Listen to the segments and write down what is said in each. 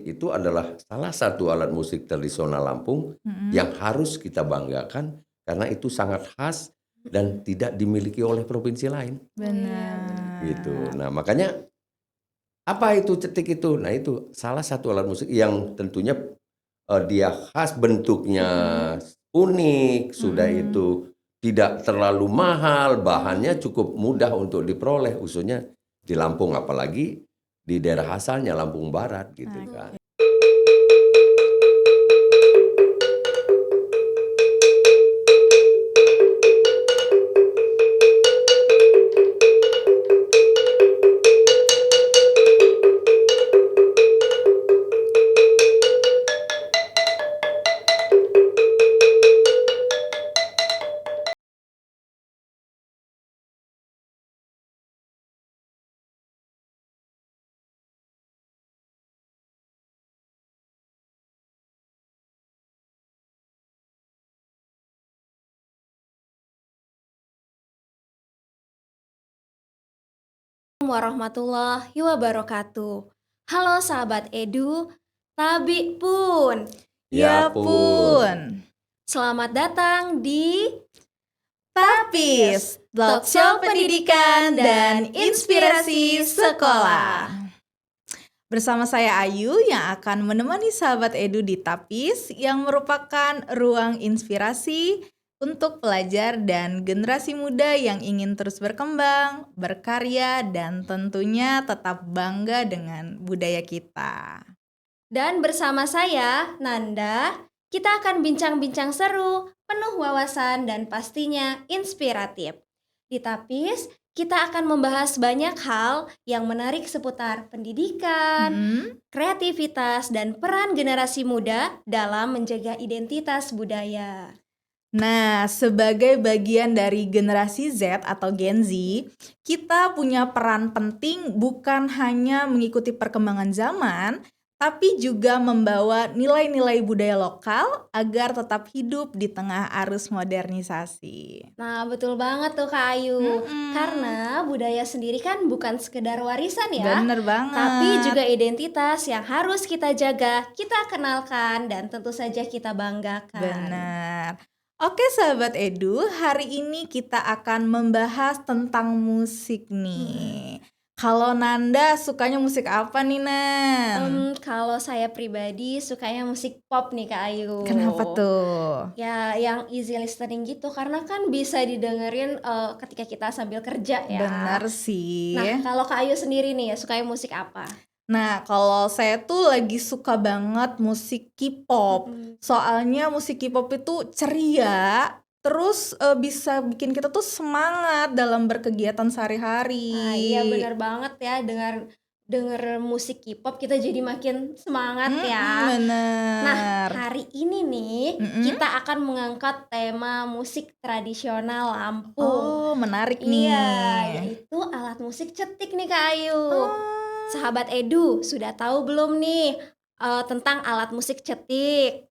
Itu adalah salah satu alat musik tradisional Lampung yang harus kita banggakan karena itu sangat khas dan tidak dimiliki oleh provinsi lain. Gitu. Benar. Nah, makanya apa itu cetik itu? Nah, itu salah satu alat musik yang tentunya dia khas, bentuknya unik, sudah itu tidak terlalu mahal, bahannya cukup mudah untuk diperoleh, khususnya di Lampung, apalagi di daerah asalnya Lampung Barat gitu kan. Warahmatullahi wabarakatuh. Halo sahabat Edu, Tabi pun. Ya pun. Selamat datang di Tapis, talk show pendidikan dan inspirasi sekolah. Bersama saya Ayu yang akan menemani sahabat Edu di Tapis yang merupakan ruang inspirasi untuk pelajar dan generasi muda yang ingin terus berkembang, berkarya, dan tentunya tetap bangga dengan budaya kita. Dan bersama saya, Nanda, kita akan bincang-bincang seru, penuh wawasan dan pastinya inspiratif. Di Tapis, kita akan membahas banyak hal yang menarik seputar pendidikan, kreativitas, dan peran generasi muda dalam menjaga identitas budaya. Nah, sebagai bagian dari generasi Z atau Gen Z, kita punya peran penting bukan hanya mengikuti perkembangan zaman, tapi juga membawa nilai-nilai budaya lokal agar tetap hidup di tengah arus modernisasi. Nah, betul banget tuh Kak Ayu. Karena budaya sendiri kan bukan sekedar warisan ya, Bener banget. tapi juga identitas yang harus kita jaga, kita kenalkan, dan tentu saja kita banggakan. Benar. Oke sahabat Edu, hari ini kita akan membahas tentang musik nih. Kalau Nanda sukanya musik apa nih Nan? Kalau saya pribadi sukanya musik pop nih Kak Ayu. Kenapa tuh? Ya, yang easy listening gitu, karena kan bisa didengerin ketika kita sambil kerja ya. Benar sih. Nah, kalau Kak Ayu sendiri nih, sukanya musik apa? Nah, kalau saya tuh lagi suka banget musik K-pop. Soalnya musik K-pop itu ceria, terus bisa bikin kita tuh semangat dalam berkegiatan sehari-hari. Nah, iya benar banget ya, denger musik K-pop kita jadi makin semangat ya. Bener. Nah, hari ini nih kita akan mengangkat tema musik tradisional Lampung. Oh, menarik nih. Iya, yaitu alat musik cetik nih Kak Ayu. Sahabat Edu, sudah tahu belum nih tentang alat musik cetik?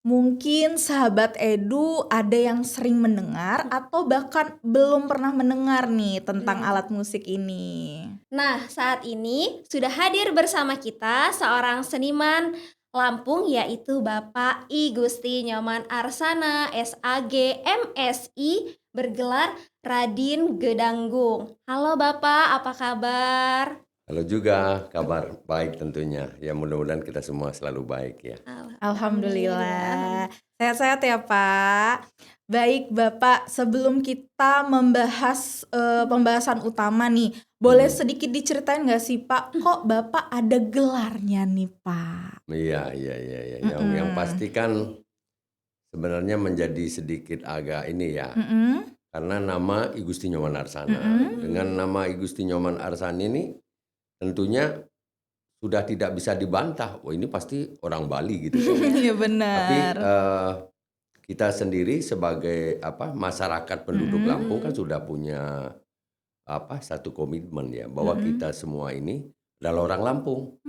Mungkin sahabat Edu ada yang sering mendengar atau bahkan belum pernah mendengar nih tentang alat musik ini. Nah, saat ini sudah hadir bersama kita seorang seniman Lampung, yaitu Bapak I Gusti Nyoman Arsana, SAG, MSI, bergelar Radin Gedanggung. Halo Bapak, apa kabar? Halo juga, kabar baik tentunya. Ya mudah-mudahan kita semua selalu baik ya. Alhamdulillah. Sehat-sehat ya Pak. Baik Bapak, sebelum kita membahas pembahasan utama nih, boleh sedikit diceritain gak sih Pak, kok Bapak ada gelarnya nih Pak? Iya. Yang pasti kan sebenarnya menjadi sedikit agak ini ya. Karena nama I Gusti Nyoman Arsana. Dengan nama I Gusti Nyoman Arsana ini tentunya sudah tidak bisa dibantah. Oh, ini pasti orang Bali gitu kan. Iya benar. Tapi kita sendiri sebagai masyarakat penduduk Lampung kan sudah punya satu komitmen ya, bahwa kita semua ini adalah orang Lampung.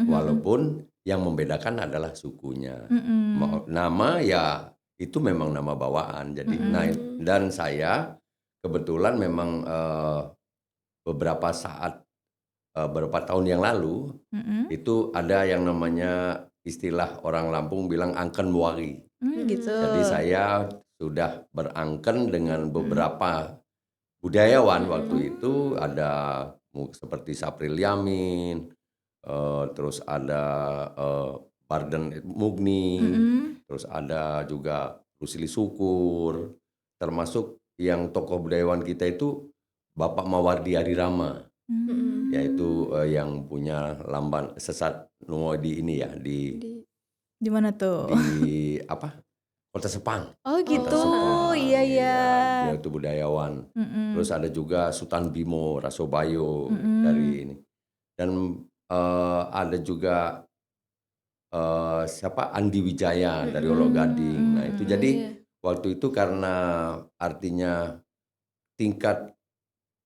Walaupun yang membedakan adalah sukunya. Nama ya itu memang nama bawaan. Jadi, Mm-mm. dan saya kebetulan memang beberapa tahun yang lalu Mm-mm. itu ada yang namanya istilah orang Lampung bilang angken wari. Gitu. Jadi saya sudah berangken dengan beberapa budayawan waktu itu, ada seperti Sapril Yamin, terus ada Barden Mugni, Mm-mm. terus ada juga Rusili Syukur, termasuk yang tokoh budayawan kita itu Bapak Mawardi Adirama, Mm. yaitu yang punya lamban sesat Nungo di ini ya, di Di mana tuh? apa, Kota Sepang. Oh Kota gitu, Sepang, iya iya. Beliau itu budayawan. Mm-mm. Terus ada juga Sultan Bimo Rasobayo Mm-mm. dari ini, dan ada juga siapa, Andi Wijaya dari Olo Gading. Nah itu jadi Iya. waktu itu karena artinya tingkat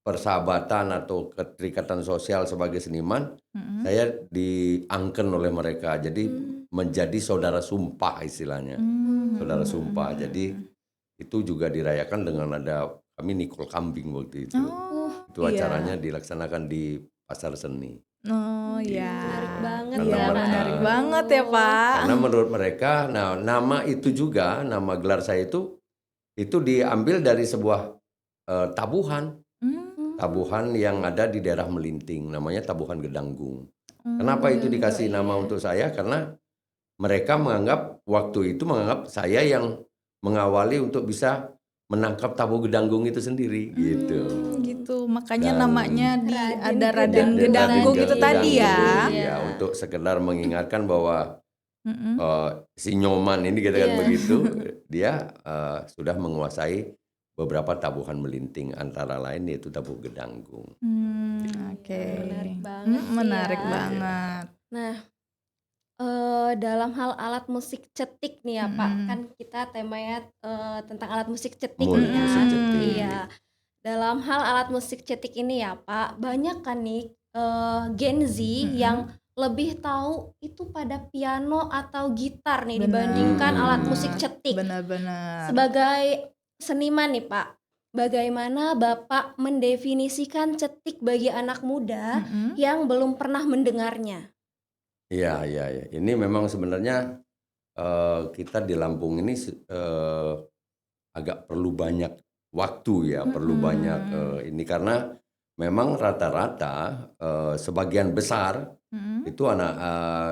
persahabatan atau keterikatan sosial sebagai seniman, Mm-mm. saya diangken oleh mereka. Jadi menjadi saudara sumpah istilahnya. Mm. Saudara sumpah. Jadi itu juga dirayakan dengan ada kami Nikol Kambing waktu itu. Oh, Itu iya. acaranya dilaksanakan di Pasar Seni. Oh Gitu. ya. Menarik banget Karena Iya, mereka- menarik banget ya Pak. Karena menurut mereka, nah nama itu juga, nama gelar saya itu diambil dari sebuah tabuhan. Mm. Tabuhan yang ada di daerah Melinting, namanya Tabuhan Gedanggung. Kenapa itu dikasih nama untuk saya? Karena mereka waktu itu menganggap saya yang mengawali untuk bisa menangkap tabu Gedanggung itu sendiri, gitu. Gitu, makanya Dan- namanya ada Raden Raden Gedanggung itu tadi ya. Iya. Untuk sekedar mengingatkan bahwa Mm-mm. si Nyoman ini katakan Iya. begitu, dia sudah menguasai beberapa tabuhan Melinting, antara lain yaitu tabuh Gedanggung. Oke. Menarik banget sih Menarik ya. banget. Nah, dalam hal alat musik cetik nih ya Pak, Mm-mm. kan kita temanya tentang alat musik cetik Musik nih kan. cetik. Iya. Dalam hal alat musik cetik ini ya Pak, banyak kan nih Gen Z yang lebih tahu itu pada piano atau gitar nih Benar. dibandingkan alat musik cetik. Benar-benar. Sebagai seniman nih Pak, bagaimana Bapak mendefinisikan cetik bagi anak muda Mm-mm. yang belum pernah mendengarnya? Iya, iya, iya. Ini memang sebenarnya kita di Lampung ini agak perlu banyak waktu ya, perlu banyak ini, karena memang rata-rata sebagian besar Mm-mm. itu anak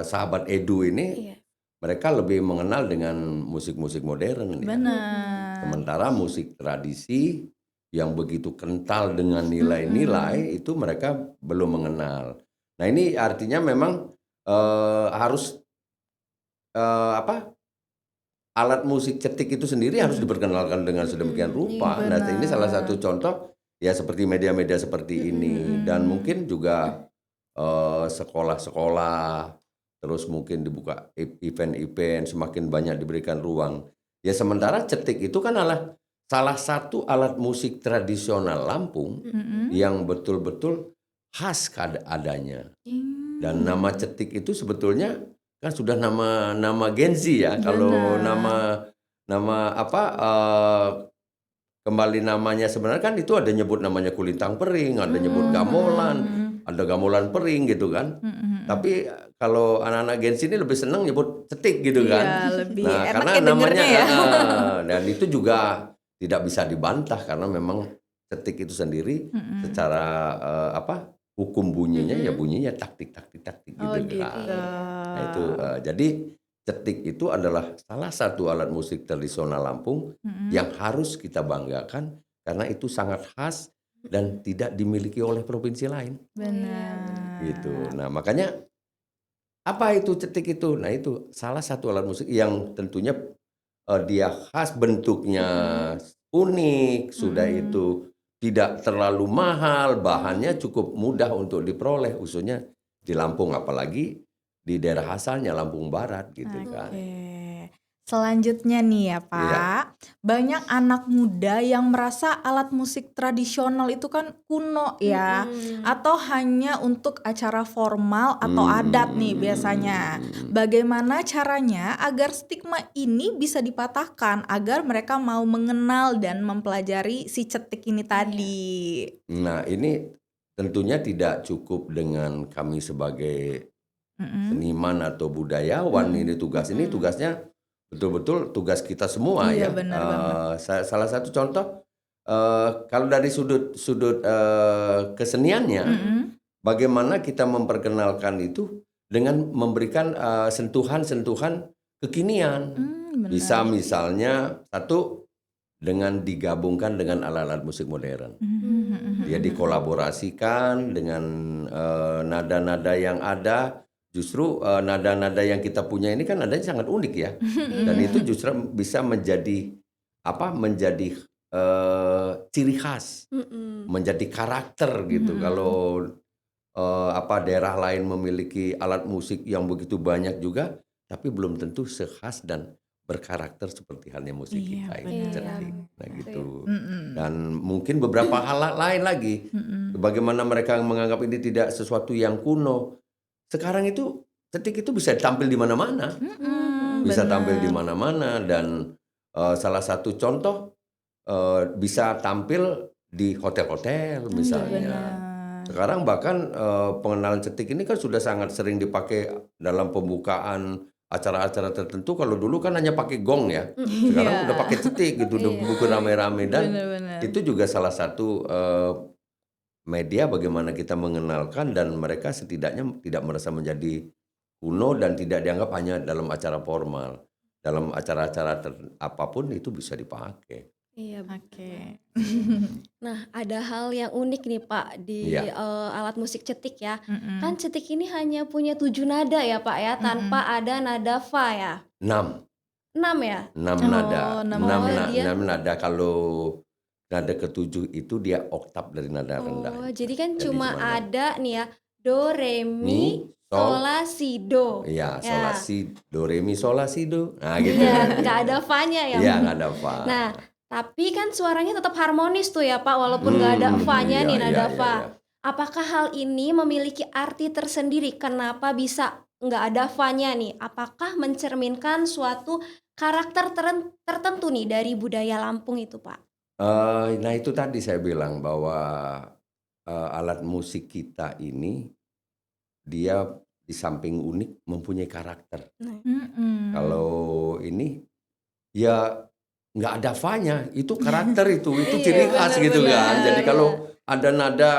sahabat Edu ini Iya. mereka lebih mengenal dengan musik-musik modern ya. Benar. Sementara musik tradisi yang begitu kental dengan nilai-nilai itu mereka belum mengenal. Nah ini artinya memang harus alat musik cetik itu sendiri harus diperkenalkan dengan sedemikian rupa. Nah ini salah satu contoh ya, seperti media-media seperti ini, dan mungkin juga sekolah-sekolah, terus mungkin dibuka event-event, semakin banyak diberikan ruang. Ya sementara cetik itu kan adalah salah satu alat musik tradisional Lampung Mm-mm. yang betul-betul khas adanya. Dan nama cetik itu sebetulnya kan sudah nama Gen Z ya. Kalau nama kembali namanya sebenarnya kan itu ada nyebut namanya kulintang pering, ada nyebut gamelan, ada gamelan pering gitu kan. Mm-mm. Tapi kalau anak-anak Gen Z ini lebih senang nyebut cetik gitu kan. Iya, lebih Nah, enak karena ya namanya dengernya ya. dan itu juga tidak bisa dibantah karena memang cetik itu sendiri secara hukum bunyinya ya bunyinya taktik Oh gitu gitu. kan. Nah, itu jadi cetik itu adalah salah satu alat musik tradisional Lampung yang harus kita banggakan karena itu sangat khas dan tidak dimiliki oleh provinsi lain. Benar. Gitu. Nah, makanya apa itu cetik itu? Nah, itu salah satu alat musik yang tentunya dia khas, bentuknya unik, sudah itu tidak terlalu mahal, bahannya cukup mudah untuk diperoleh, khususnya di Lampung, apalagi di daerah asalnya Lampung Barat gitu kan. Oke. Selanjutnya nih ya Iya. Pak, banyak anak muda yang merasa alat musik tradisional itu kan kuno ya, Mm-mm. atau hanya untuk acara formal atau adat nih biasanya. Hmm. Bagaimana caranya agar stigma ini bisa dipatahkan agar mereka mau mengenal dan mempelajari si cetik ini tadi? Nah, ini tentunya tidak cukup dengan kami sebagai Mm-mm. seniman atau budayawan. Ini tugasnya betul-betul tugas kita semua Iya ya. benar banget. Salah satu contoh, kalau dari sudut keseniannya, Mm-mm. bagaimana kita memperkenalkan itu dengan memberikan sentuhan-sentuhan kekinian. Bisa Benar. misalnya satu dengan digabungkan dengan alat-alat musik modern. Dia dikolaborasikan dengan nada-nada yang ada. Justru nada-nada yang kita punya ini kan nadanya sangat unik ya. Dan itu justru bisa menjadi menjadi ciri khas, Mm-mm. menjadi karakter gitu. Kalau daerah lain memiliki alat musik yang begitu banyak juga, tapi belum tentu sekhas dan berkarakter seperti halnya musik Iya, kita ini, benar. cetik. Nah gitu. Mm-mm. Dan mungkin beberapa hal lain lagi. Mm-mm. Bagaimana mereka menganggap ini tidak sesuatu yang kuno. Sekarang itu cetik itu bisa tampil di mana-mana. Bisa tampil di mana-mana dan salah satu contoh bisa tampil di hotel-hotel misalnya. Sekarang bahkan pengenalan cetik ini kan sudah sangat sering dipakai dalam pembukaan acara-acara tertentu. Kalau dulu kan hanya pakai gong ya. Sekarang udah pakai cetik gitu, udah buku rame-rame dan Benar-benar. itu juga salah satu media bagaimana kita mengenalkan dan mereka setidaknya tidak merasa menjadi kuno dan tidak dianggap hanya dalam acara formal. Dalam acara-acara apapun itu bisa dipakai. Iya. Oke. Nah, ada hal yang unik nih Pak di Iya. alat musik cetik ya. Mm-mm. Kan cetik ini hanya punya 7 nada ya Pak ya, tanpa ada nada fa ya. 6 ya. 6 nada. enam 6 nada. Dia- nada. Kalau nada ketujuh itu dia oktav dari nada rendah. Oh, jadi kan Jadi cuma cuma ada nih ya, do, re, mi, Mi, sol, sol, la, si, do. iya, Ya. sol, la, si, do, re, mi, sol, la, si, do. Nah gitu. Iya, nggak ada fa-nya ya. Iya, nggak ada fa. Nah, tapi kan suaranya tetap harmonis tuh ya Pak, walaupun nggak ada fa-nya iya, nih, nada iya, fa. iya. Apakah hal ini memiliki arti tersendiri? Kenapa bisa nggak ada fa-nya nih? Apakah mencerminkan suatu karakter tertentu nih dari budaya Lampung itu Pak? Nah itu tadi saya bilang bahwa alat musik kita ini dia di samping unik mempunyai karakter. Mm-mm. Kalau ini ya nggak ada fa-nya, itu karakter itu Iya, ciri khas gitu kan. benar-benar. Jadi kalau ada nada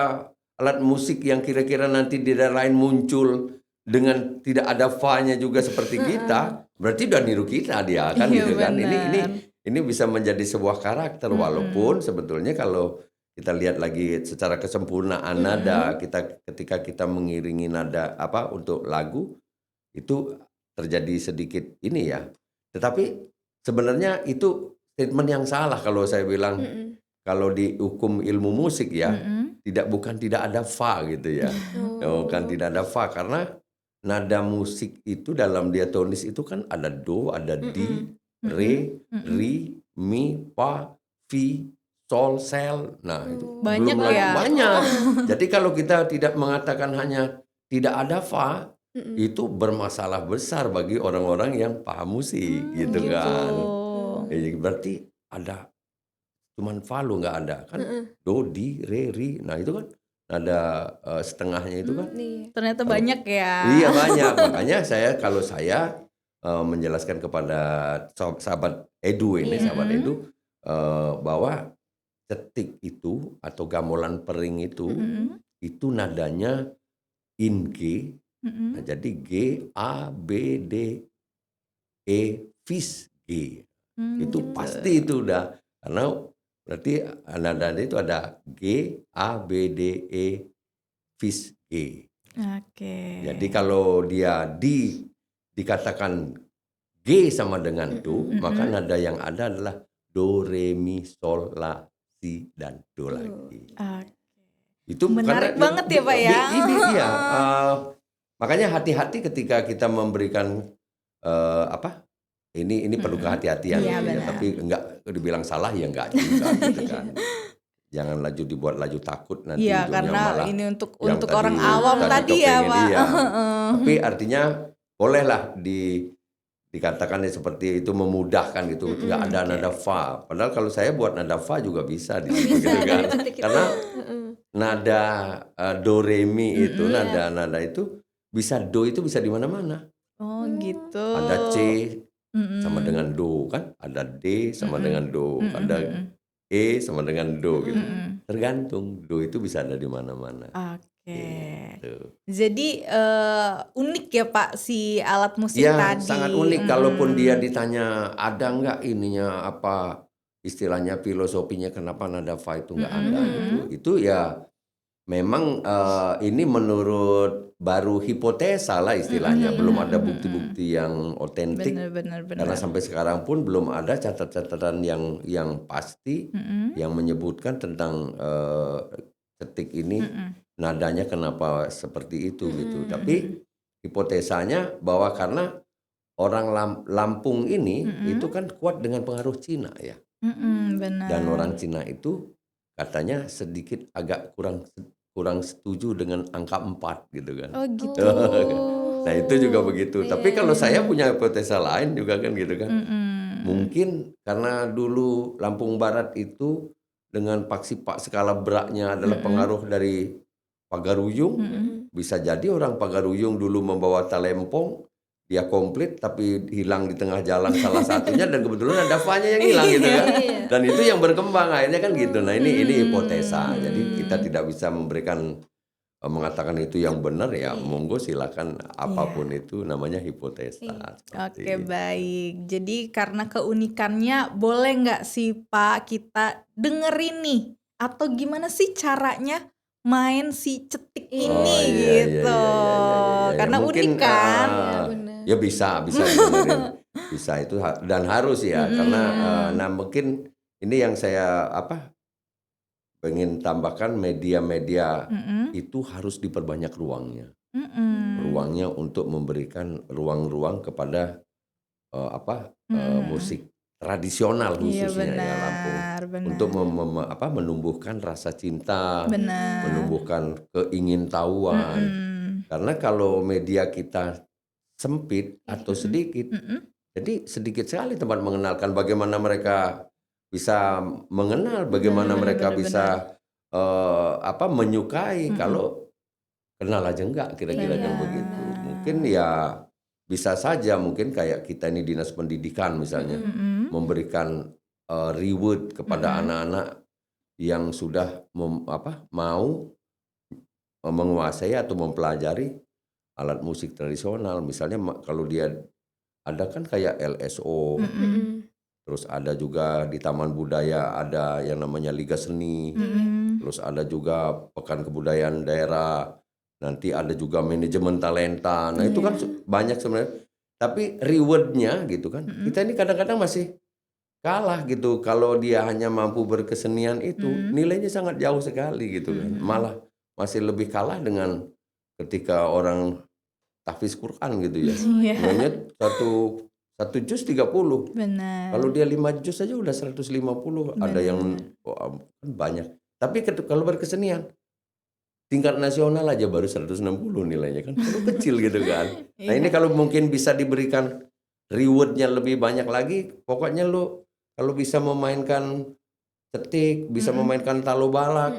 alat musik yang kira-kira nanti di daerah lain muncul dengan tidak ada fa-nya juga seperti kita, berarti udah niru kita dia kan Iya, gitu kan. benar. Ini bisa menjadi sebuah karakter walaupun sebetulnya kalau kita lihat lagi secara kesempurnaan nada ketika kita mengiringi nada untuk lagu itu terjadi sedikit ini ya. Tetapi sebenarnya itu statement yang salah kalau saya bilang kalau di hukum ilmu musik ya bukan tidak ada fa gitu ya. Bukan tidak ada fa karena nada musik itu dalam diatonis itu kan ada do, ada di, re, ri, mi, fa, fi, sol, sel. Nah, itu Banyak belum lagi ya. banyak. Jadi kalau kita tidak mengatakan hanya tidak ada fa, itu bermasalah besar bagi orang-orang yang paham musik gitu kan. Berarti ada cuman fa lo nggak ada kan do, di, re, ri. Nah, itu kan ada setengahnya itu kan. Ternyata banyak ya. Iya banyak. Makanya kalau saya menjelaskan kepada sahabat Edu ini, sahabat Edu bahwa cetik itu atau gamelan pering itu nadanya in G. Nah, jadi G, A, B, D, E, fis G. Itu pasti itu udah karena berarti nada itu ada G, A, B, D, E, fis G. Oke. Jadi kalau dia dikatakan G sama dengan do, maka nada yang ada adalah do, re, mi, sol, la, si, dan do lagi. Itu Menarik karena banget ya Pak ya. Iya. Makanya hati-hati ketika kita memberikan ini perlu kehati-hatian Iya, gitu ya, benar. tapi enggak dibilang salah ya enggak juga gitu kan. Jangan dibuat laju takut nanti Iya, ujungnya karena malah ini untuk yang orang awam tadi kau ya, pengen, Pak. iya. Tapi artinya bolehlah dikatakan seperti itu memudahkan gitu, nggak ada nada fa. Padahal kalau saya buat nada fa juga bisa di situ Bisa gitu kan. diketik itu. Karena Mm-mm. nada do re mi itu, Iya. nada itu bisa do itu bisa di mana-mana. Oh, gitu. Ada C sama Mm-mm. dengan do kan, ada D sama dengan do, Mm-mm, ada mm-mm. E sama dengan do gitu. Mm-mm. Tergantung, do itu bisa ada di mana-mana. Oke. Gitu. Jadi unik ya Pak si alat musik Ya, tadi. sangat unik. Kalaupun dia ditanya ada nggak ininya apa istilahnya filosofinya kenapa nada fa itu nggak ada gitu. Itu ya memang ini menurut baru hipotesa lah istilahnya. Belum ada bukti-bukti yang otentik. Benar. Karena sampai sekarang pun belum ada catatan yang pasti Mm-mm. yang menyebutkan tentang ketik ini nadanya kenapa seperti itu gitu. Tapi hipotesanya bahwa karena orang Lampung ini itu kan kuat dengan pengaruh Cina ya. Benar. Dan orang Cina itu katanya sedikit agak kurang setuju dengan angka 4 gitu kan. Oh gitu. Nah itu juga begitu. Tapi kalau saya punya hipotesa lain juga kan gitu kan. Mm-mm. Mungkin karena dulu Lampung Barat itu dengan skala beratnya adalah pengaruh dari Pagaruyung. Bisa jadi orang Pagaruyung dulu membawa talempong, dia komplit tapi hilang di tengah jalan salah satunya dan kebetulan ada fa-nya yang hilang gitu kan. Dan itu yang berkembang akhirnya kan gitu. Nah ini hipotesa. Jadi kita tidak bisa mengatakan itu yang benar ya. Monggo silakan apapun itu namanya hipotesa. Seperti Oke, itu. baik. Jadi karena keunikannya boleh nggak sih Pak kita dengerin nih atau gimana sih caranya main si cetik ini Oh, iya, gitu. iya. Karena Mungkin, unik kan. Iya, benar. ya bisa didengerin. Bisa itu dan harus ya karena nah mungkin ini yang saya pengen tambahkan media-media Mm-mm. itu harus diperbanyak ruangnya. Mm-mm. Ruangnya untuk memberikan ruang-ruang kepada musik tradisional Iya, khususnya ya Lampung. benar. Untuk menumbuhkan rasa cinta, Benar. menumbuhkan keingintahuan. Karena kalau media kita sempit atau sedikit, jadi sedikit sekali tempat mengenalkan bagaimana mereka bisa mengenal, bagaimana mereka bisa menyukai. Kalau kenal aja enggak, kira-kira kan begitu. Mungkin ya bisa saja mungkin kayak kita ini dinas pendidikan misalnya memberikan reward kepada anak-anak yang sudah mau menguasai atau mempelajari alat musik tradisional. Misalnya kalau dia ada kan kayak LSO, terus ada juga di Taman Budaya ada yang namanya Liga Seni, terus ada juga Pekan Kebudayaan Daerah, nanti ada juga manajemen talenta. Nah itu kan banyak sebenarnya. Tapi rewardnya gitu kan, kita ini kadang-kadang masih kalah gitu. Kalau dia hanya mampu berkesenian itu nilainya sangat jauh sekali gitu kan. Malah masih lebih kalah dengan ketika orang tahfiz Quran gitu ya. Iya. Nilainya satu juz 30. Benar. Kalau dia 5 juz saja udah 150. Ada yang kan banyak. Tapi kalau berkesenian tingkat nasional aja baru 160 nilainya kan. Terlalu kecil gitu kan. Nah ini kalau mungkin bisa diberikan rewardnya lebih banyak lagi. Pokoknya lu kalau bisa memainkan cetik, bisa memainkan talo balak,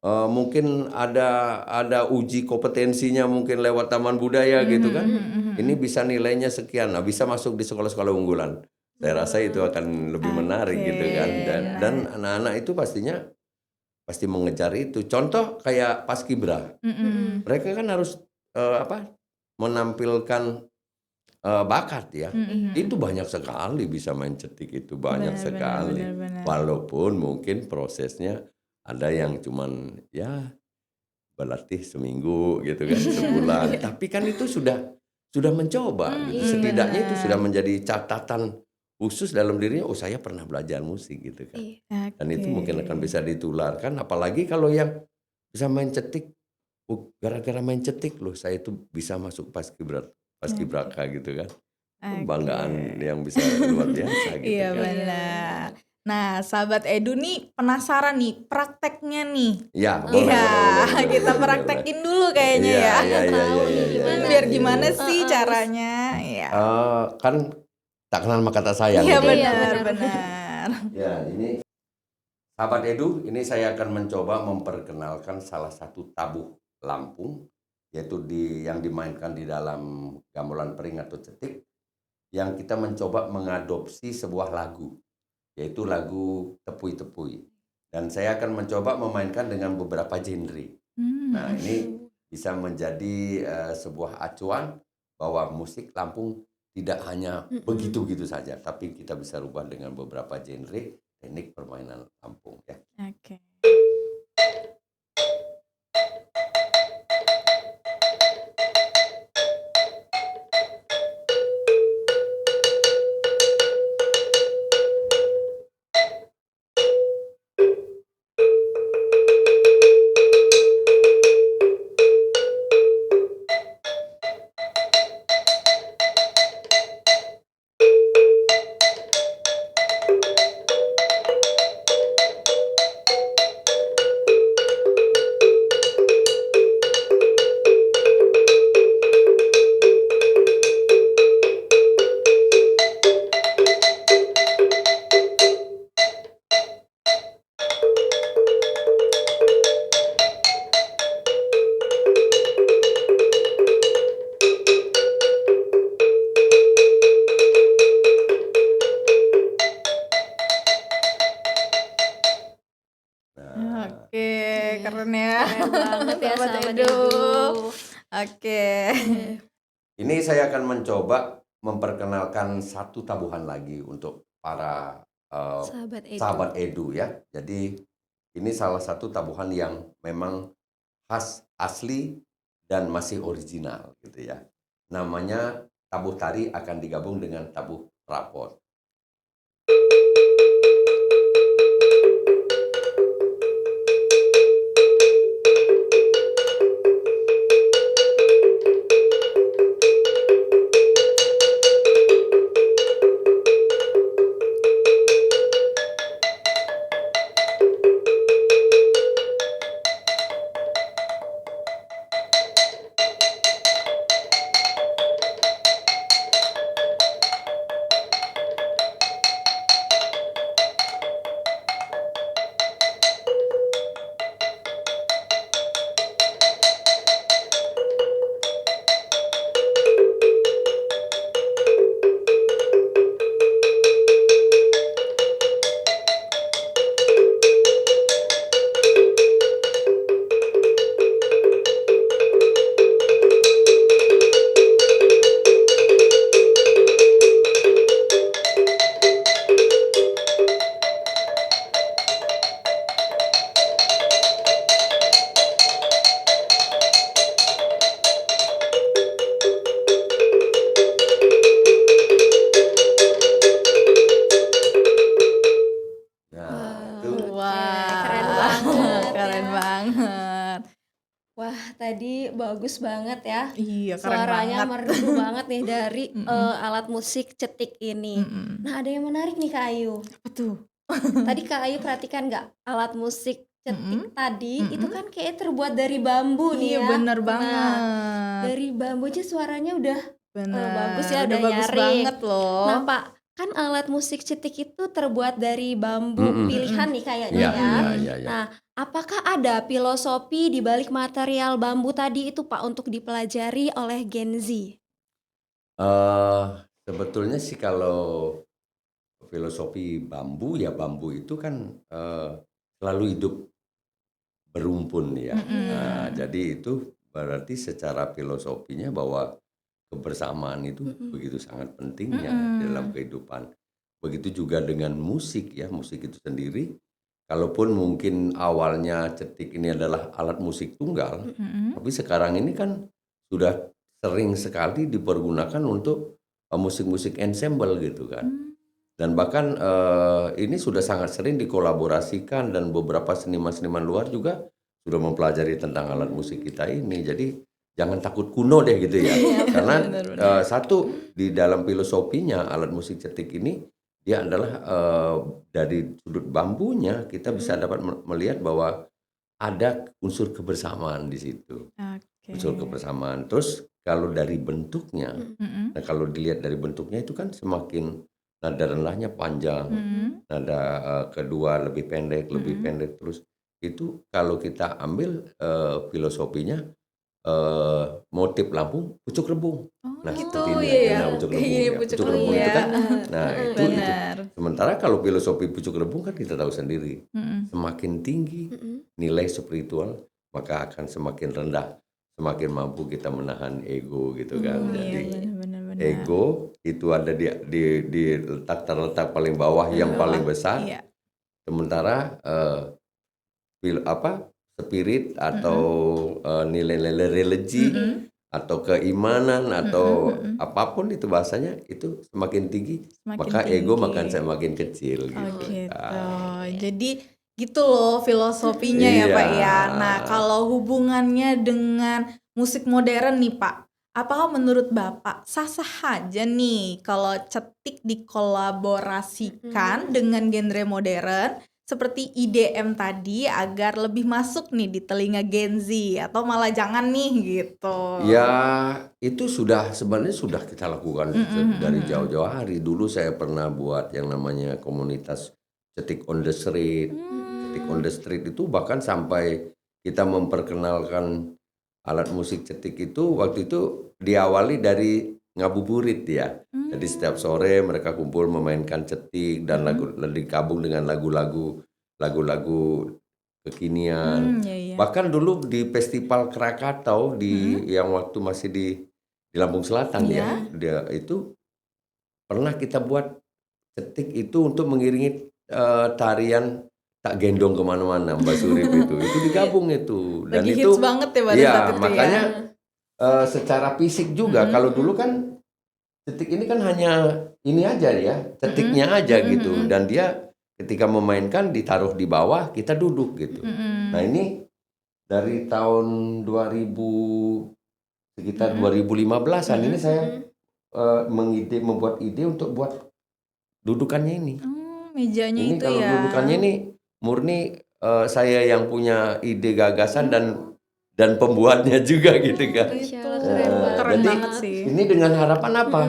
mungkin ada uji kompetensinya mungkin lewat Taman Budaya gitu kan. Ini bisa nilainya sekian, nah bisa masuk di sekolah-sekolah unggulan. Saya rasa itu akan lebih menarik gitu kan. Dan anak-anak itu pasti mengejar itu. Contoh kayak Paskibra, mereka kan harus menampilkan bakat ya. Itu banyak sekali bisa main cetik itu banyak sekali. benar. Walaupun mungkin prosesnya ada yang cuman ya berlatih seminggu gitu kan, sebulan. Tapi kan itu sudah mencoba gitu. Setidaknya itu sudah menjadi catatan khusus dalam dirinya. Oh saya pernah belajar musik gitu kan. Dan itu mungkin akan bisa ditularkan. Apalagi kalau yang bisa main cetik, gara-gara main cetik loh saya itu bisa masuk Paskibraka gitu kan. kebanggaan yang bisa luar biasa gitu Iya kan. benar. Nah, sahabat Edu nih penasaran nih prakteknya nih. Ya, boleh, Iya, boleh, kita boleh. praktekin dulu kayaknya Iya, ya. iya, iya, Tahu iya, nih iya, gimana. iya, Biar iya, gimana iya. sih caranya? Iya. Kan tak kenal maka tak sayang Iya gitu. Iya, benar, benar. benar. Ya, ini sahabat Edu, ini saya akan mencoba memperkenalkan salah satu tabuh Lampung, yaitu yang dimainkan di dalam gamelan pering atau cetik, yang kita mencoba mengadopsi sebuah lagu, yaitu lagu Tepui-Tepui. Dan saya akan mencoba memainkan dengan beberapa genre. Nah, ini bisa menjadi sebuah acuan bahwa musik Lampung tidak hanya begitu-gitu saja, tapi kita bisa rubah dengan beberapa genre teknik permainan Lampung ya. Oke. Oke, keren ya. Keren banget ya Sahabat sahabat Edu. Edu. Oke. Ini saya akan mencoba memperkenalkan satu tabuhan lagi untuk para Sahabat Edu. sahabat Edu ya. Jadi ini salah satu tabuhan yang memang khas, asli, dan masih original gitu ya. Namanya tabuh tari akan digabung dengan tabuh rapot. Nah, itu Wah, keren banget keren ya. banget. Wah, tadi bagus banget ya. Iya, keren Suaranya banget. merdu banget nih dari Mm-mm. alat musik cetik ini. Mm-mm. Nah, ada yang menarik nih Kak Ayu. Apa tuh? Tadi Kak Ayu perhatikan nggak alat musik cetik Mm-mm. tadi itu Mm-mm. kan kayak terbuat dari bambu nih Iya, ya. bener Nah, banget. dari bambu aja suaranya udah Bener. bagus ya, Udah udah bagus nyaring. banget loh. Nah, Pak, kan alat musik cetik itu terbuat dari bambu Mm-mm. pilihan nih kayaknya ya, ya. ya. Nah, apakah ada filosofi di balik material bambu tadi itu Pak untuk dipelajari oleh Gen Z? Sebetulnya sih kalau filosofi bambu ya, bambu itu kan selalu hidup berumpun ya. Mm-mm. Nah, jadi itu berarti secara filosofinya bahwa kebersamaan itu begitu sangat pentingnya Mm-mm. dalam kehidupan. Begitu juga dengan musik ya, musik itu sendiri. Kalaupun mungkin awalnya cetik ini adalah alat musik tunggal, Mm-mm. tapi sekarang ini kan sudah sering sekali dipergunakan untuk musik-musik ensemble gitu kan. Dan bahkan ini sudah sangat sering dikolaborasikan dan beberapa seniman-seniman luar juga sudah mempelajari tentang alat musik kita ini. Jadi jangan takut kuno deh gitu ya. Iya, Karena benar-benar. satu di dalam filosofinya alat musik cetik ini dia adalah dari sudut bambunya kita bisa dapat melihat bahwa ada unsur kebersamaan di situ. Oke. Unsur kebersamaan. Terus kalau dari bentuknya, Mm-mm. nah kalau dilihat dari bentuknya itu kan semakin nada rendahnya panjang, Mm-mm. nada kedua lebih pendek terus itu kalau kita ambil filosofinya motif Lampung pucuk rebung. Oh Nah gitu seperti ini ya aja. ya. Nah pucuk Kayak rebung gini ya. pucuk Pucuk rebung rebung itu ya. kan, nah itu. Benar. Sementara kalau filosofi pucuk rebung kan kita tahu sendiri, Mm-mm. semakin tinggi nilai spiritual maka akan semakin rendah, semakin mampu kita menahan ego gitu kan. Iya Jadi benar-benar. ego itu ada di terletak paling bawah yang paling besar. Iya. Sementara spirit atau nilai-nilai religi atau keimanan atau apapun itu bahasanya itu semakin tinggi, Semakin maka ego tinggi. makan semakin kecil Oh gitu. gitu. Ah, Jadi gitu loh filosofinya ya Pak ya. Iya. Nah kalau hubungannya dengan musik modern nih Pak, apakah menurut Bapak sah-sah aja nih kalau cetik dikolaborasikan dengan genre modern seperti IDM tadi agar lebih masuk nih di telinga Gen Z atau malah jangan nih gitu. Ya itu sebenarnya sudah kita lakukan dari jauh-jauh hari. Dulu saya pernah buat yang namanya komunitas cetik on the street. Cetik on the street itu bahkan sampai kita memperkenalkan alat musik cetik itu waktu itu diawali dari ngabuburit ya. Jadi setiap sore mereka kumpul memainkan cetik dan digabung dengan lagu-lagu kekinian. Iya. Bahkan dulu di Festival Krakatau yang waktu masih di Lampung Selatan ya, dia itu pernah kita buat cetik itu untuk mengiringi tarian Tak Gendong Kemana-mana Mbak Surip itu digabung itu dan Lagi itu hits banget ya pada iya saat itu makanya ya. secara fisik juga kalau dulu kan cetik ini kan hanya ini aja ya cetiknya aja gitu dan dia ketika memainkan ditaruh di bawah kita duduk gitu. Nah ini dari tahun 2000 sekitar 2015an ini saya membuat ide untuk buat dudukannya ini. Mejanya Ini itu kalau ya. dudukannya ini murni saya yang punya ide gagasan dan pembuatnya juga gitu kan. Masya Allah, keren banget. Keren Jadi banget sih. ini dengan harapan apa?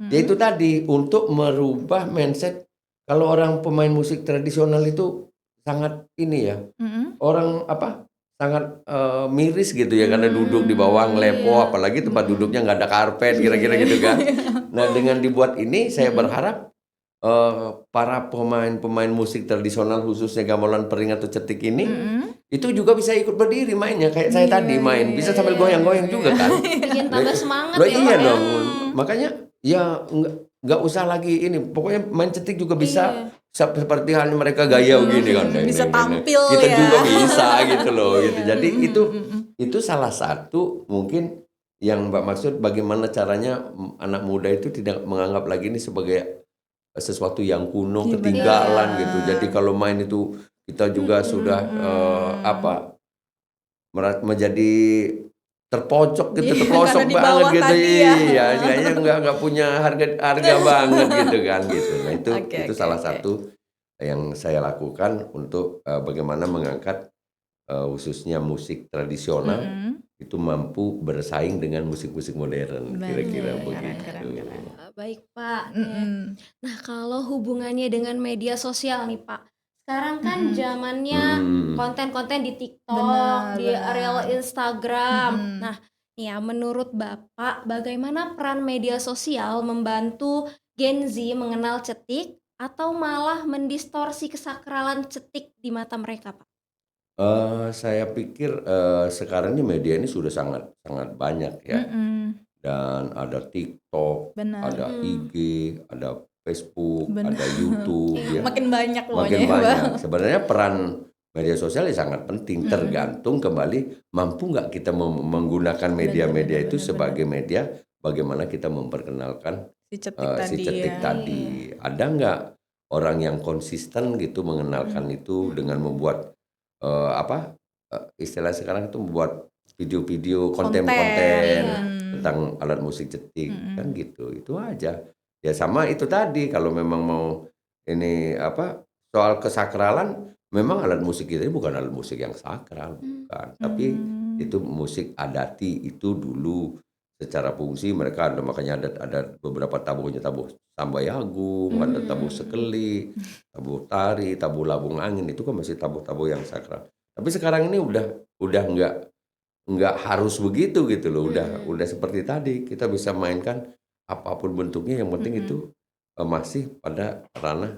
Yaitu tadi untuk merubah mindset kalau orang pemain musik tradisional itu sangat ini ya. Orang sangat miris gitu ya karena duduk di bawah ngelepo apalagi tempat duduknya nggak ada karpet kira-kira gitu kan. Nah dengan dibuat ini saya berharap para pemain musik tradisional khususnya gamelan pering atau cetik ini itu juga bisa ikut berdiri mainnya kayak saya tadi main bisa sambil goyang-goyang juga kan. Bikin tambah semangat Loh, ya iya Pak ya. dong makanya ya nggak usah lagi ini pokoknya main cetik juga bisa seperti halnya mereka gaya gini kan Bisa Ini. tampil kita ya. juga bisa gitu loh gitu jadi itu salah satu mungkin yang Mbak maksud bagaimana caranya anak muda itu tidak menganggap lagi ini sebagai sesuatu yang kuno Iya, ketinggalan benar. gitu jadi kalau main itu kita juga sudah menjadi terpojok gitu, terpelosok karena di banget bawah gitu, tadi ya. iya, kayaknya nggak punya harga banget gitu kan gitu. Nah itu Oke, salah oke. satu yang saya lakukan untuk bagaimana mengangkat khususnya musik tradisional itu mampu bersaing dengan musik-musik modern, kira-kira Bener, begitu. keren. Baik Pak. Nah kalau hubungannya dengan media sosial nih Pak, sekarang kan zamannya konten-konten di TikTok, Benar, di benar. reel Instagram. Nah, ya menurut Bapak bagaimana peran media sosial membantu Gen Z mengenal cetik atau malah mendistorsi kesakralan cetik di mata mereka Pak? Saya pikir sekarang ini media ini sudah sangat sangat banyak ya. Dan ada TikTok, Benar. ada IG, ada Facebook, Benar. ada YouTube ya. Makin banyak Makin pokoknya ya, banyak. Bang. Sebenarnya peran media sosial ya sangat penting tergantung kembali mampu nggak kita menggunakan media-media itu sebagai media bagaimana kita memperkenalkan Si cetik si tadi cetik ya. tadi. Ada nggak orang yang konsisten gitu mengenalkan itu dengan membuat istilah sekarang itu membuat video-video Konten. konten-konten Iya. tentang alat musik cetik Mm-mm. kan gitu. Itu aja. Ya sama itu tadi kalau memang mau ini apa soal kesakralan, memang alat musik kita ini bukan alat musik yang sakral, bukan. Tapi itu musik adati itu dulu secara fungsi mereka ada, makanya ada beberapa tabuhnya, tabuh Sambayagung, ada tabuh Sekeli, tabuh Tari, tabuh Labung Angin, itu kan masih tabuh-tabuh yang sakral. Tapi sekarang ini udah nggak harus begitu gitu loh, udah seperti tadi kita bisa mainkan apapun bentuknya, yang penting itu masih pada ranah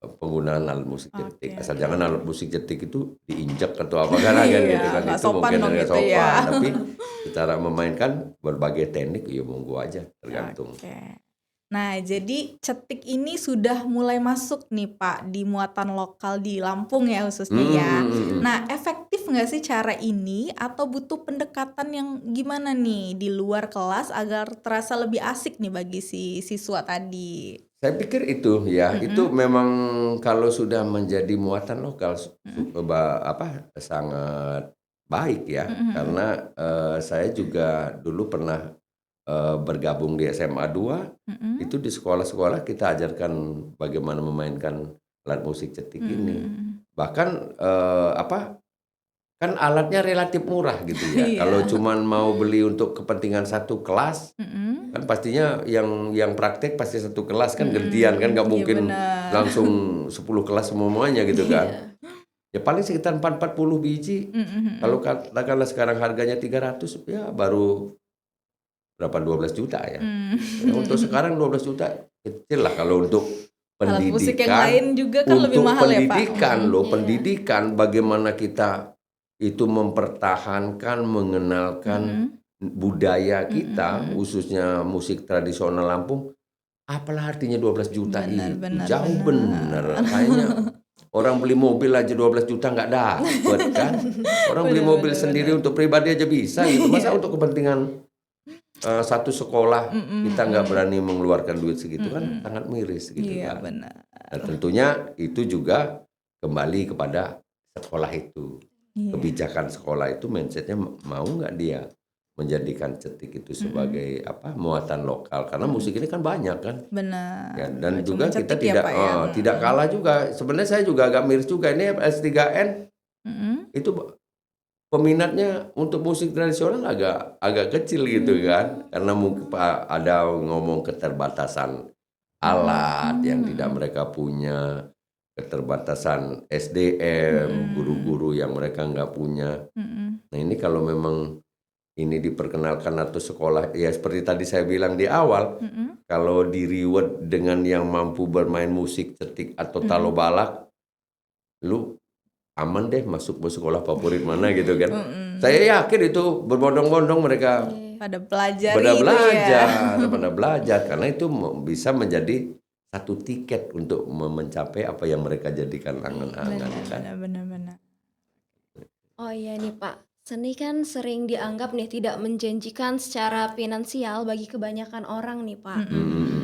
penggunaan alat musik cetik. Oke. Asal jangan alat musik cetik itu diinjak atau apa kan Iya, gitu kan, nggak itu sopan mungkin dong agak gitu sopan. ya. Tapi secara memainkan berbagai teknik ya monggo aja, tergantung. Oke. Nah, jadi cetik ini sudah mulai masuk nih Pak di muatan lokal di Lampung ya khususnya ya. Nah, efektif nggak sih cara ini atau butuh pendekatan yang gimana nih di luar kelas agar terasa lebih asik nih bagi si siswa tadi? Saya pikir itu ya, itu memang kalau sudah menjadi muatan lokal sangat baik ya, karena saya juga dulu pernah bergabung di SMA 2, itu di sekolah-sekolah kita ajarkan bagaimana memainkan alat musik cetik ini. Bahkan kan alatnya relatif murah gitu ya. Iya. Kalau cuman mau beli untuk kepentingan satu kelas, kan pastinya yang praktek pasti satu kelas kan gantian kan, nggak Iya, mungkin benar. langsung 10 kelas semuanya gitu kan. Ya paling sekitar 40 biji. Kalau katakanlah sekarang harganya 300, ya baru berapa, 12 juta ya. Ya, untuk sekarang 12 juta kecil lah kalau untuk Alat musik yang pendidikan. lain juga kan lebih Untuk mahal ya Pak. pendidikan loh, Iya. pendidikan bagaimana kita itu mempertahankan, mengenalkan budaya kita, khususnya musik tradisional Lampung. Apalah artinya 12 juta Benar, itu? benar, Jauh benar. bener. Kayaknya orang beli mobil aja 12 juta nggak dapet kan? Orang beli mobil sendiri untuk pribadi aja bisa gitu. Masa untuk kepentingan satu sekolah kita nggak berani mengeluarkan duit segitu kan sangat miris gitu Iya, kan. benar. Nah, tentunya itu juga kembali kepada sekolah itu. Iya. Kebijakan sekolah itu mindsetnya mau nggak dia menjadikan cetik itu sebagai muatan lokal, karena musik ini kan banyak kan. Benar. Ya, dan Nggak juga cuma kita cetik ya, Pak, ya. tidak kalah juga. Sebenarnya saya juga agak miris juga, ini S3N itu peminatnya untuk musik tradisional agak kecil gitu kan, karena mungkin ada ngomong keterbatasan alat yang tidak mereka punya, keterbatasan SDM, guru-guru yang mereka nggak punya. Nah ini kalau memang ini diperkenalkan atau sekolah, ya seperti tadi saya bilang di awal, kalau di reward dengan yang mampu bermain musik cetik atau talo balak, lu aman deh masuk ke sekolah favorit mana gitu kan. Saya yakin itu berbondong-bondong mereka Pada belajar pada itu belajar, ya. pada belajar, karena itu bisa menjadi satu tiket untuk mencapai apa yang mereka jadikan angan-angan kan. Benar. Oh iya nih Pak, seni kan sering dianggap nih tidak menjanjikan secara finansial bagi kebanyakan orang nih Pak.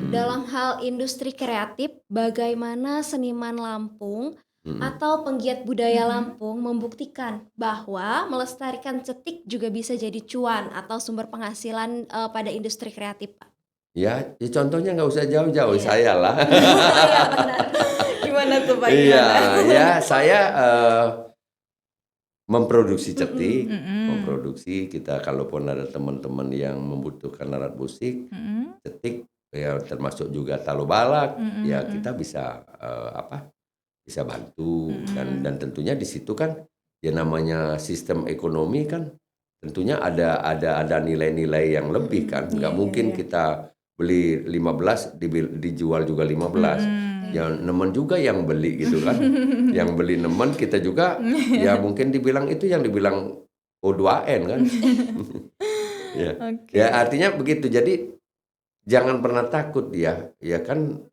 Dalam hal industri kreatif, bagaimana seniman Lampung atau penggiat budaya Lampung membuktikan bahwa melestarikan cetik juga bisa jadi cuan atau sumber penghasilan pada industri kreatif Pak? Ya contohnya nggak usah jauh-jauh, saya lah. Iya benar. Gimana tuh Pak? Iya, Gimana? ya saya memproduksi cetik, memproduksi, kita kalaupun ada teman-teman yang membutuhkan alat musik, cetik, ya termasuk juga talo balak, ya kita bisa bisa bantu, dan tentunya di situ kan ya namanya sistem ekonomi kan tentunya ada nilai-nilai yang lebih kan, nggak mungkin kita beli 15 dijual juga 15. Ya nemen juga yang beli gitu kan. Yang beli nemen, kita juga ya mungkin dibilang itu yang dibilang O2N kan. Ya. Oke. Ya artinya begitu. Jadi jangan pernah takut ya kan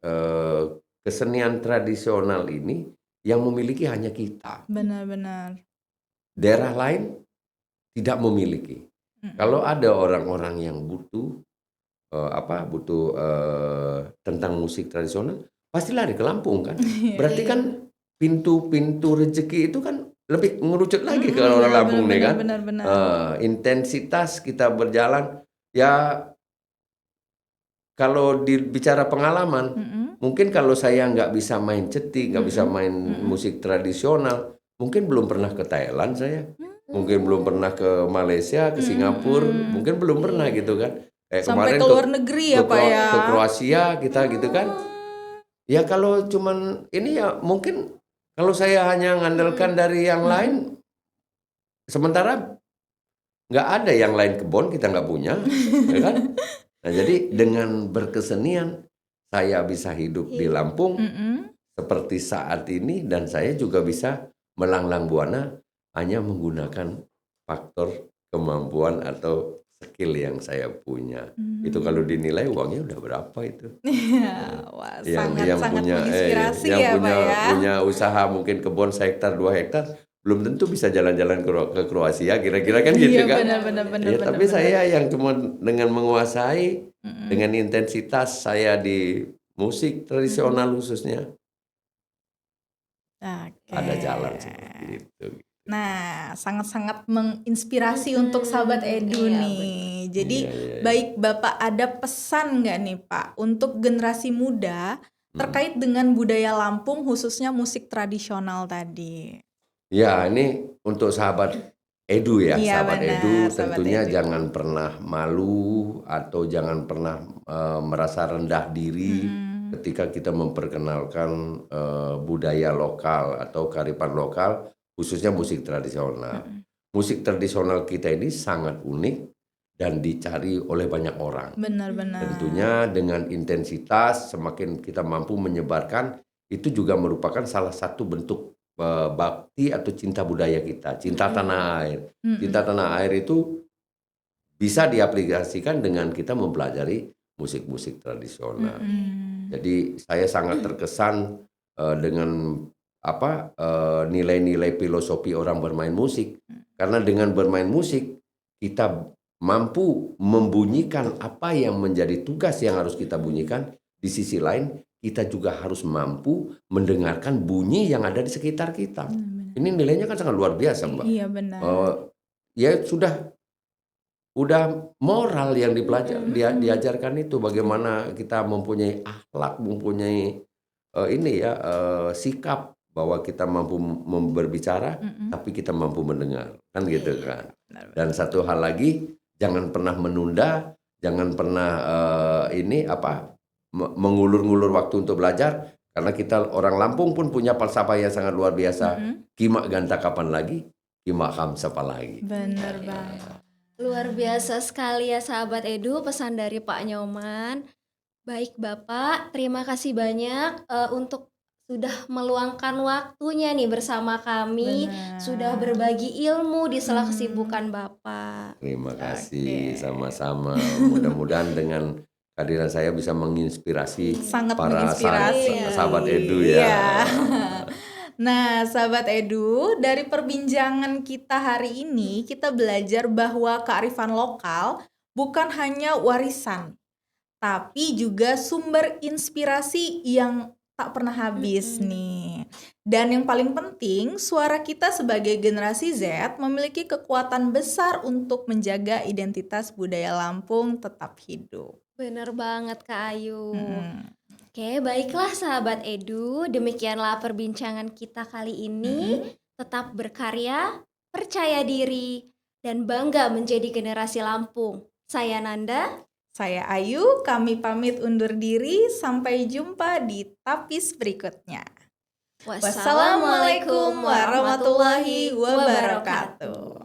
kesenian tradisional ini yang memiliki hanya kita. Benar. Daerah lain tidak memiliki. Kalau ada orang-orang yang butuh tentang musik tradisional, pasti lari ke Lampung kan. Berarti kan pintu-pintu rezeki itu kan lebih mengerucut lagi ke orang Benar, Lampung nih benar, kan. benar, benar. Intensitas kita berjalan, ya kalau bicara pengalaman, Mm-mm. mungkin kalau saya nggak bisa main cetik, nggak bisa main Mm-mm. musik tradisional, mungkin belum pernah ke Thailand saya, mungkin belum pernah ke Malaysia, ke Singapura, mungkin belum pernah gitu kan. Sampai Kemarin ke luar negeri ya Pak ya. ke Kroasia kita gitu kan. Ya kalau cuman ini ya mungkin kalau saya hanya mengandalkan dari yang lain, sementara nggak ada yang lain kebon kita nggak punya, ya kan? Nah jadi dengan berkesenian saya bisa hidup di Lampung Mm-mm. seperti saat ini dan saya juga bisa melanglang buana hanya menggunakan faktor kemampuan atau skill yang saya punya. Itu kalau dinilai uangnya udah berapa itu? Wah, Yang sangat punya menginspirasi yang ya punya Pak ya. punya usaha mungkin kebun sehektar 2 hektar belum tentu bisa jalan-jalan ke Kroasia kira-kira kan gitu Iya, kan. benar, Ya, tapi saya yang cuma dengan menguasai dengan intensitas saya di musik tradisional khususnya Oke. ada jalan seperti itu. Nah, sangat-sangat menginspirasi untuk sahabat Edu Iya, nih. Jadi Iya, iya, iya. baik Bapak ada pesan nggak nih Pak untuk generasi muda terkait dengan budaya Lampung khususnya musik tradisional tadi? Ya, ini untuk sahabat Edu ya, Iya sahabat Edu benar, sahabat tentunya Edu. jangan pernah malu atau jangan pernah merasa rendah diri ketika kita memperkenalkan budaya lokal atau kearifan lokal, khususnya musik tradisional. Musik tradisional kita ini sangat unik dan dicari oleh banyak orang. Benar-benar. Tentunya dengan intensitas semakin kita mampu menyebarkan itu juga merupakan salah satu bentuk bakti atau cinta budaya kita, cinta tanah air. Cinta tanah air itu bisa diaplikasikan dengan kita mempelajari musik-musik tradisional. Jadi saya sangat terkesan dengan nilai-nilai filosofi orang bermain musik. Karena dengan bermain musik kita mampu membunyikan apa yang menjadi tugas yang harus kita bunyikan. Di sisi lain kita juga harus mampu mendengarkan bunyi yang ada di sekitar kita. Ini nilainya kan sangat luar biasa, Mbak. Iya benar. Ya udah moral yang diajarkan itu bagaimana kita mempunyai akhlak, mempunyai sikap bahwa kita mampu berbicara, tapi kita mampu mendengar, kan gitu kan. Dan satu hal lagi, jangan pernah menunda, jangan pernah mengulur-ngulur waktu untuk belajar, karena kita orang Lampung pun punya falsafah yang sangat luar biasa. Kimak ganta kapan lagi, kimak ham siapa lagi. Benar banget. Luar biasa sekali ya sahabat Edu, pesan dari Pak Nyoman. Baik Bapak, terima kasih banyak untuk sudah meluangkan waktunya nih bersama kami, sudah berbagi ilmu di sela kesibukan Bapak. Terima kasih, sama-sama. Mudah-mudahan dengan kehadiran saya bisa menginspirasi Sangat para menginspirasi. sahabat Edu ya. Iya. Nah, sahabat Edu, dari perbincangan kita hari ini, kita belajar bahwa kearifan lokal bukan hanya warisan, tapi juga sumber inspirasi yang tak pernah habis nih. Dan yang paling penting, suara kita sebagai generasi Z memiliki kekuatan besar untuk menjaga identitas budaya Lampung tetap hidup. Bener banget Kak Ayu. Oke, baiklah sahabat Edu, demikianlah perbincangan kita kali ini. Tetap berkarya, percaya diri, dan bangga menjadi generasi Lampung. Saya Nanda. Saya Ayu, kami pamit undur diri. Sampai jumpa di tapis berikutnya. Wassalamualaikum warahmatullahi wabarakatuh.